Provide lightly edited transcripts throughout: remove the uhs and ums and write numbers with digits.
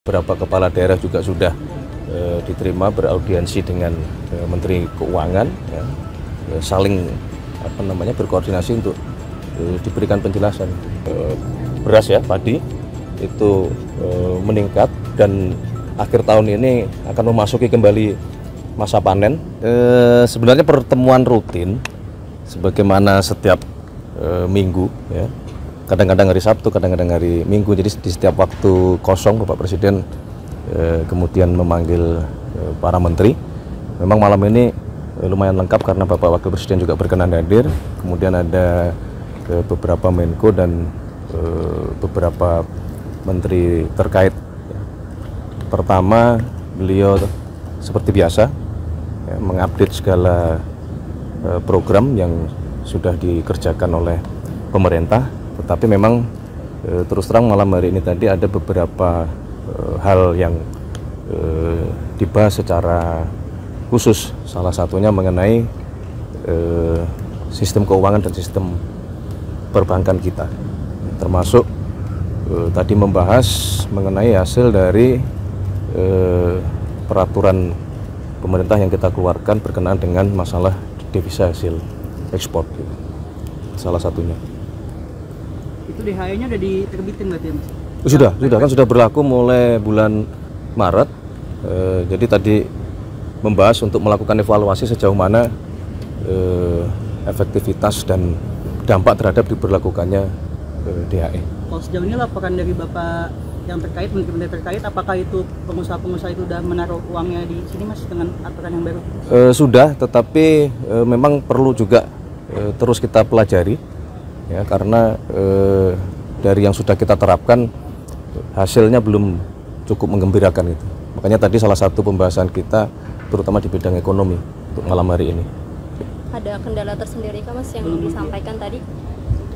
Beberapa kepala daerah juga sudah diterima beraudiensi dengan Menteri Keuangan, ya, saling berkoordinasi untuk diberikan penjelasan. Beras ya, padi itu meningkat dan akhir tahun ini akan memasuki kembali masa panen. Sebenarnya pertemuan rutin sebagaimana setiap minggu, ya. Kadang-kadang hari Sabtu, kadang-kadang hari Minggu. Jadi di setiap waktu kosong Bapak Presiden kemudian memanggil para menteri. Memang malam ini lumayan lengkap karena Bapak Wakil Presiden juga berkenan hadir. Kemudian ada beberapa Menko dan beberapa menteri terkait. Pertama, beliau seperti biasa ya, mengupdate segala program yang sudah dikerjakan oleh pemerintah. Tetapi memang terus terang malam hari ini tadi ada beberapa hal yang dibahas secara khusus, salah satunya mengenai sistem keuangan dan sistem perbankan kita, termasuk tadi membahas mengenai hasil dari peraturan pemerintah yang kita keluarkan berkenaan dengan masalah devisa hasil ekspor, salah satunya. Itu DHE-nya udah diterbitin berarti ya, Mas? Sudah berlaku mulai bulan Maret. Jadi tadi membahas untuk melakukan evaluasi sejauh mana efektivitas dan dampak terhadap diberlakukannya DHE. Kalau sejauh ini laporan dari Bapak yang terkait, menteri-menteri terkait, apakah itu pengusaha-pengusaha itu udah menaruh uangnya di sini, Mas, dengan aturan yang baru? Sudah, tetapi memang perlu juga terus kita pelajari. Ya, karena dari yang sudah kita terapkan hasilnya belum cukup menggembirakan gitu. Makanya tadi salah satu pembahasan kita terutama di bidang ekonomi untuk malam hari ini. Ada kendala tersendiri kah, Mas, yang disampaikan tadi?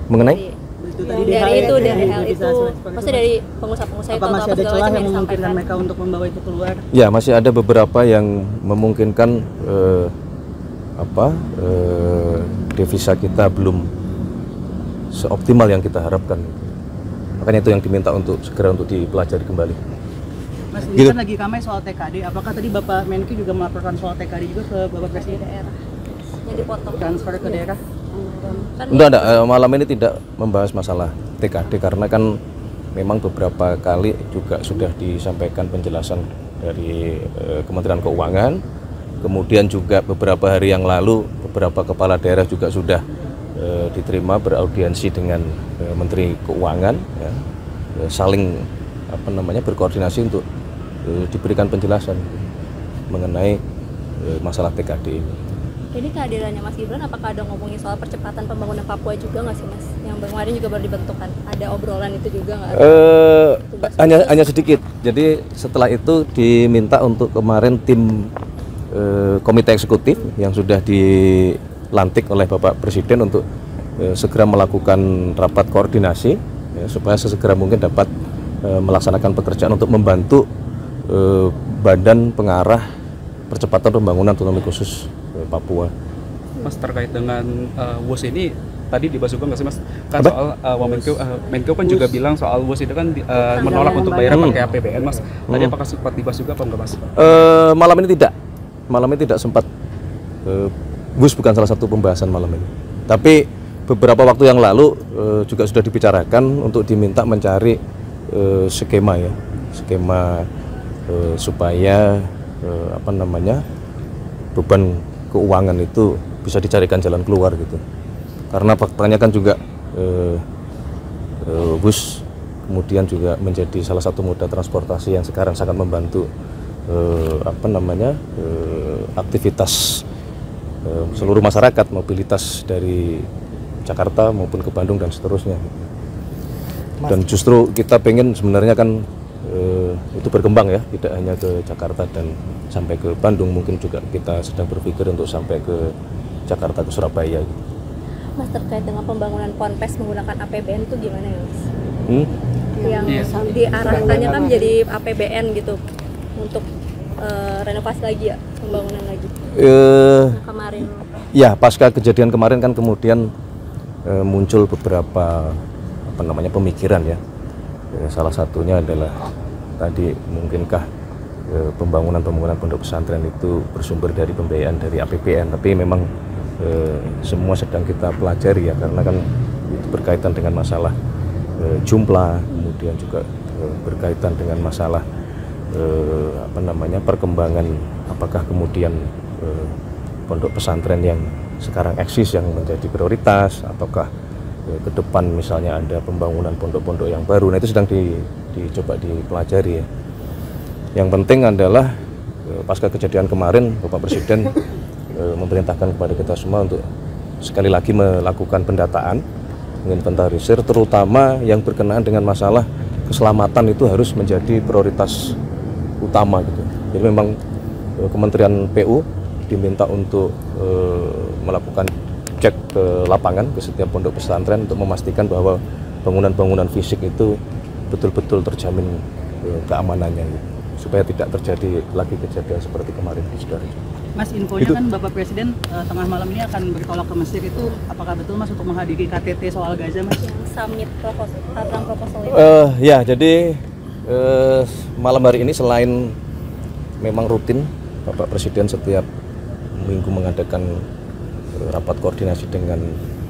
Mengenai? Dari hal itu, maksudnya dari pengusaha-pengusaha itu masih ada celah yang memungkinkan mereka untuk membawa itu keluar? Ya, masih ada beberapa yang memungkinkan devisa kita belum seoptimal yang kita harapkan. Makanya itu yang diminta untuk segera untuk dipelajari kembali. Mas, ini kan lagi ramai soal TKD. Apakah tadi Bapak Menko juga melaporkan soal TKD juga ke Bapak Presiden? Daerah yang dipotong Transfer ke daerah? Enggak, malam ini tidak membahas masalah TKD karena kan memang beberapa kali juga sudah disampaikan penjelasan dari Kementerian Keuangan. Kemudian juga beberapa hari yang lalu beberapa kepala daerah juga sudah diterima beraudiensi dengan Menteri Keuangan, ya, saling berkoordinasi untuk diberikan penjelasan mengenai masalah TKD ini. Ini kehadirannya Mas Gibran, apakah ada ngomongin soal percepatan pembangunan Papua juga nggak sih, Mas? Yang kemarin juga baru dibentukkan, ada obrolan itu juga nggak? Hanya sedikit. Jadi setelah itu diminta untuk kemarin tim komite eksekutif yang sudah dilantik oleh Bapak Presiden untuk segera melakukan rapat koordinasi, ya, supaya sesegera mungkin dapat melaksanakan pekerjaan untuk membantu Badan Pengarah Percepatan Pembangunan Otonomi Khusus Papua. Mas, terkait dengan WUS ini tadi dibahas juga nggak sih, Mas? Kan soal Menko kan juga bilang soal WUS itu kan menolak untuk bayar pakai APBN, Mas. Tadi apakah sempat dibahas juga apa enggak, Mas? Malam ini tidak sempat. WUS bukan salah satu pembahasan malam ini. Tapi beberapa waktu yang lalu juga sudah dibicarakan untuk diminta mencari skema supaya beban keuangan itu bisa dicarikan jalan keluar gitu. Karena faktanya kan juga bus kemudian juga menjadi salah satu moda transportasi yang sekarang sangat membantu aktivitas seluruh masyarakat, mobilitas dari Jakarta maupun ke Bandung dan seterusnya. Dan justru kita pengen sebenarnya kan itu berkembang ya, tidak hanya ke Jakarta dan sampai ke Bandung, mungkin juga kita sedang berpikir untuk sampai ke Jakarta, ke Surabaya gitu. Mas, terkait dengan pembangunan Ponpes menggunakan APBN itu gimana ya, Mas? Yang diarahkannya kan menjadi APBN gitu untuk renovasi lagi ya, pembangunan lagi. Kemarin. Ya, pasca kejadian kemarin kan kemudian muncul beberapa pemikiran ya. Salah satunya adalah tadi mungkinkah pembangunan pondok pesantren itu bersumber dari pembiayaan dari APBN, tapi memang semua sedang kita pelajari ya, karena kan itu berkaitan dengan masalah jumlah, kemudian juga berkaitan dengan masalah perkembangan, apakah kemudian pondok pesantren yang sekarang eksis yang menjadi prioritas, ataukah ke depan misalnya ada pembangunan pondok-pondok yang baru. Nah, itu sedang dicoba dipelajari ya. Yang penting adalah pasca kejadian kemarin Bapak Presiden memerintahkan kepada kita semua untuk sekali lagi melakukan pendataan, menginventarisir, terutama yang berkenaan dengan masalah keselamatan itu harus menjadi prioritas utama gitu. Jadi memang Kementerian PU diminta untuk melakukan cek ke lapangan ke setiap pondok pesantren untuk memastikan bahwa bangunan-bangunan fisik itu betul-betul terjamin keamanannya gitu, supaya tidak terjadi lagi kejadian seperti kemarin di Sidoarjo. Mas, infonya kan Bapak Presiden tengah malam ini akan bertolak ke Mesir, itu apakah betul Mas untuk menghadiri KTT soal Gaza, Mas? Summit proposal itu. Ya, jadi malam hari ini selain memang rutin Bapak Presiden setiap minggu mengadakan rapat koordinasi dengan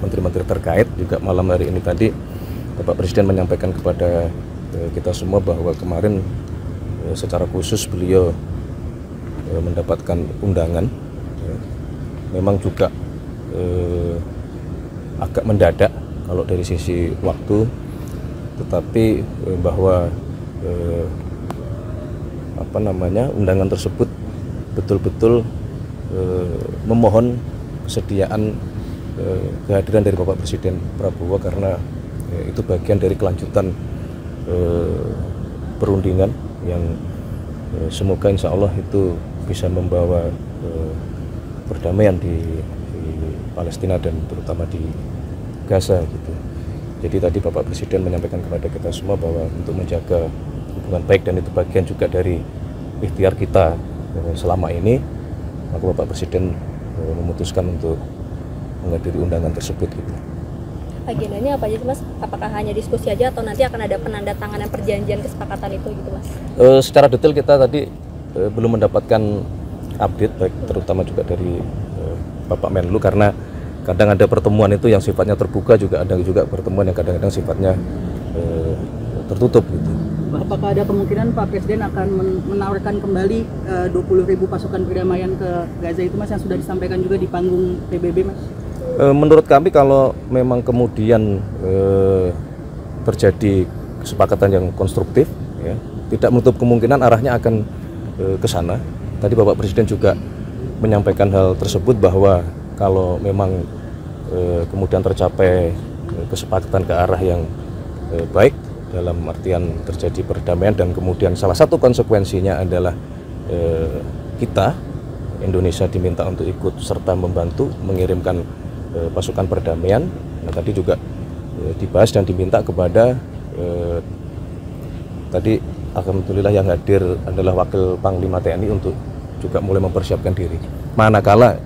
menteri-menteri terkait, juga malam hari ini tadi Bapak Presiden menyampaikan kepada kita semua bahwa kemarin secara khusus beliau mendapatkan undangan, memang juga agak mendadak kalau dari sisi waktu, tetapi bahwa undangan tersebut betul-betul memohon kesediaan kehadiran dari Bapak Presiden Prabowo, karena itu bagian dari kelanjutan perundingan yang semoga insya Allah itu bisa membawa perdamaian di Palestina dan terutama di Gaza gitu. Jadi tadi Bapak Presiden menyampaikan kepada kita semua bahwa untuk menjaga hubungan baik, dan itu bagian juga dari ikhtiar kita selama ini, maka Bapak Presiden memutuskan untuk menghadiri undangan tersebut gitu. Agendanya apa aja Mas? Apakah hanya diskusi aja atau nanti akan ada penandatanganan perjanjian kesepakatan itu gitu Mas? Secara detail kita tadi belum mendapatkan update, baik terutama juga dari Bapak Menlu, karena kadang ada pertemuan itu yang sifatnya terbuka, juga ada juga pertemuan yang kadang-kadang sifatnya tertutup gitu. Apakah ada kemungkinan Pak Presiden akan menawarkan kembali 20.000 pasukan perdamaian ke Gaza itu Mas, yang sudah disampaikan juga di panggung PBB Mas? Menurut kami kalau memang kemudian terjadi kesepakatan yang konstruktif ya, tidak menutup kemungkinan arahnya akan ke sana. Tadi Bapak Presiden juga menyampaikan hal tersebut, bahwa kalau memang kemudian tercapai kesepakatan ke arah yang baik, dalam artian terjadi perdamaian, dan kemudian salah satu konsekuensinya adalah kita Indonesia diminta untuk ikut serta membantu mengirimkan pasukan perdamaian. Nah, tadi juga dibahas dan diminta kepada tadi alhamdulillah yang hadir adalah Wakil Panglima TNI untuk juga mulai mempersiapkan diri. Manakala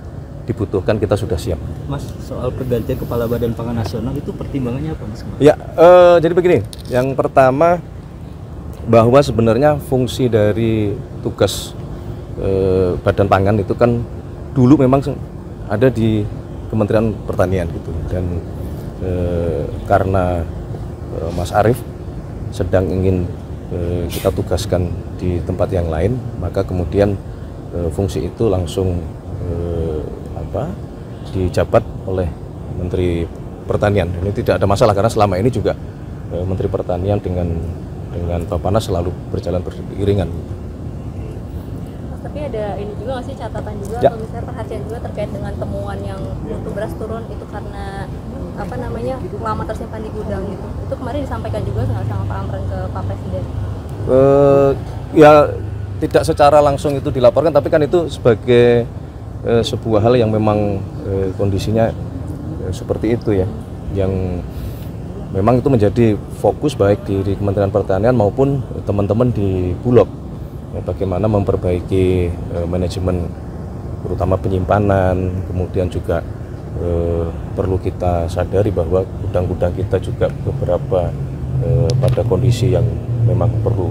dibutuhkan kita sudah siap. Mas, soal pergantian Kepala Badan Pangan Nasional itu pertimbangannya apa Mas? Ya, jadi begini, yang pertama bahwa sebenarnya fungsi dari tugas Badan Pangan itu kan dulu memang ada di Kementerian Pertanian gitu, dan karena Mas Arief sedang ingin kita tugaskan di tempat yang lain, maka kemudian fungsi itu langsung dijabat oleh Menteri Pertanian. Ini tidak ada masalah, karena selama ini juga Menteri Pertanian dengan Bappenas selalu berjalan beriringan. Mas, tapi ada ini juga nggak sih catatan juga ya, atau misalnya perhatian juga terkait dengan temuan yang mutu beras turun itu karena lama tersimpan di gudang gitu. Itu kemarin disampaikan juga nggak sama Pak Amran ke Pak Presiden? Ya tidak secara langsung itu dilaporkan, tapi kan itu sebagai sebuah hal yang memang kondisinya seperti itu ya, yang memang itu menjadi fokus baik di Kementerian Pertanian maupun teman-teman di Bulog ya, bagaimana memperbaiki manajemen terutama penyimpanan. Kemudian juga perlu kita sadari bahwa gudang-gudang kita juga beberapa pada kondisi yang memang perlu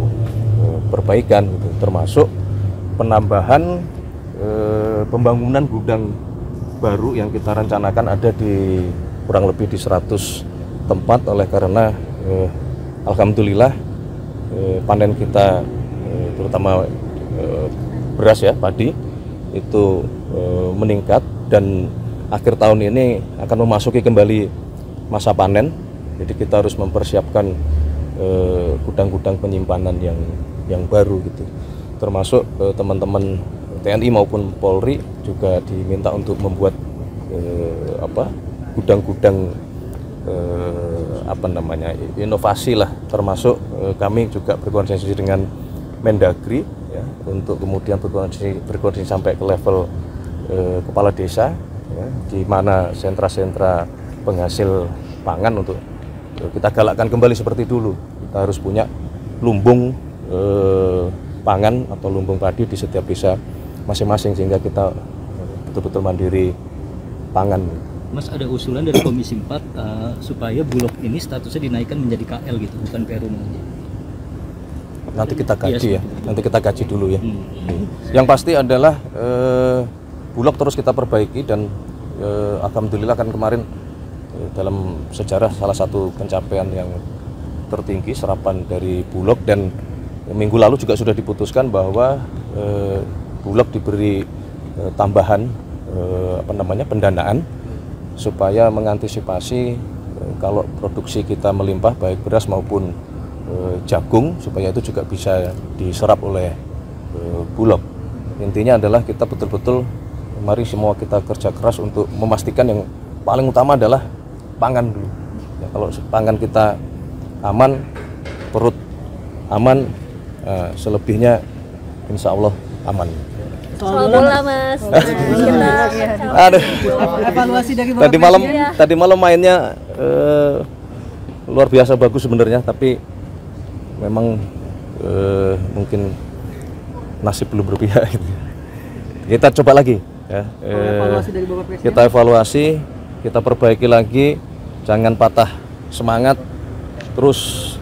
perbaikan gitu, termasuk penambahan pembangunan gudang baru yang kita rencanakan ada di kurang lebih di 100 tempat, oleh karena alhamdulillah panen kita terutama beras ya, padi itu meningkat, dan akhir tahun ini akan memasuki kembali masa panen. Jadi kita harus mempersiapkan gudang-gudang penyimpanan yang baru gitu. Termasuk teman-teman TNI maupun Polri juga diminta untuk membuat gudang-gudang inovasi lah, termasuk kami juga berkoordinasi dengan Mendagri ya, untuk kemudian berkoordinasi sampai ke level kepala desa ya, di mana sentra-sentra penghasil pangan untuk kita galakkan kembali seperti dulu. Kita harus punya lumbung pangan atau lumbung padi di setiap desa masing-masing, sehingga kita betul-betul mandiri pangan. Mas, ada usulan dari Komisi 4 supaya Bulog ini statusnya dinaikkan menjadi KL gitu, bukan Perum aja. Nanti kita kaji ya, nanti kita kaji dulu ya. Yang pasti adalah Bulog terus kita perbaiki, dan alhamdulillah kan kemarin dalam sejarah salah satu pencapaian yang tertinggi serapan dari Bulog, dan minggu lalu juga sudah diputuskan bahwa Bulog diberi tambahan pendanaan supaya mengantisipasi kalau produksi kita melimpah baik beras maupun jagung, supaya itu juga bisa diserap oleh Bulog. Intinya adalah kita betul-betul mari semua kita kerja keras untuk memastikan yang paling utama adalah pangan dulu. Ya, kalau pangan kita aman, perut aman, selebihnya insya Allah aman. Soal bola Mas. Aduh. Evaluasi dari Tadi malam mainnya luar biasa bagus sebenarnya, tapi memang mungkin nasib belum berpihak gitu. Kita coba lagi ya. Evaluasi dari Bapak Presiden. Kita evaluasi, kita perbaiki lagi, jangan patah semangat, terus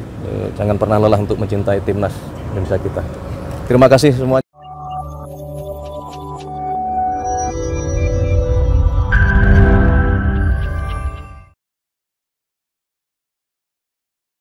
jangan pernah lelah untuk mencintai timnas Indonesia kita. Terima kasih semua.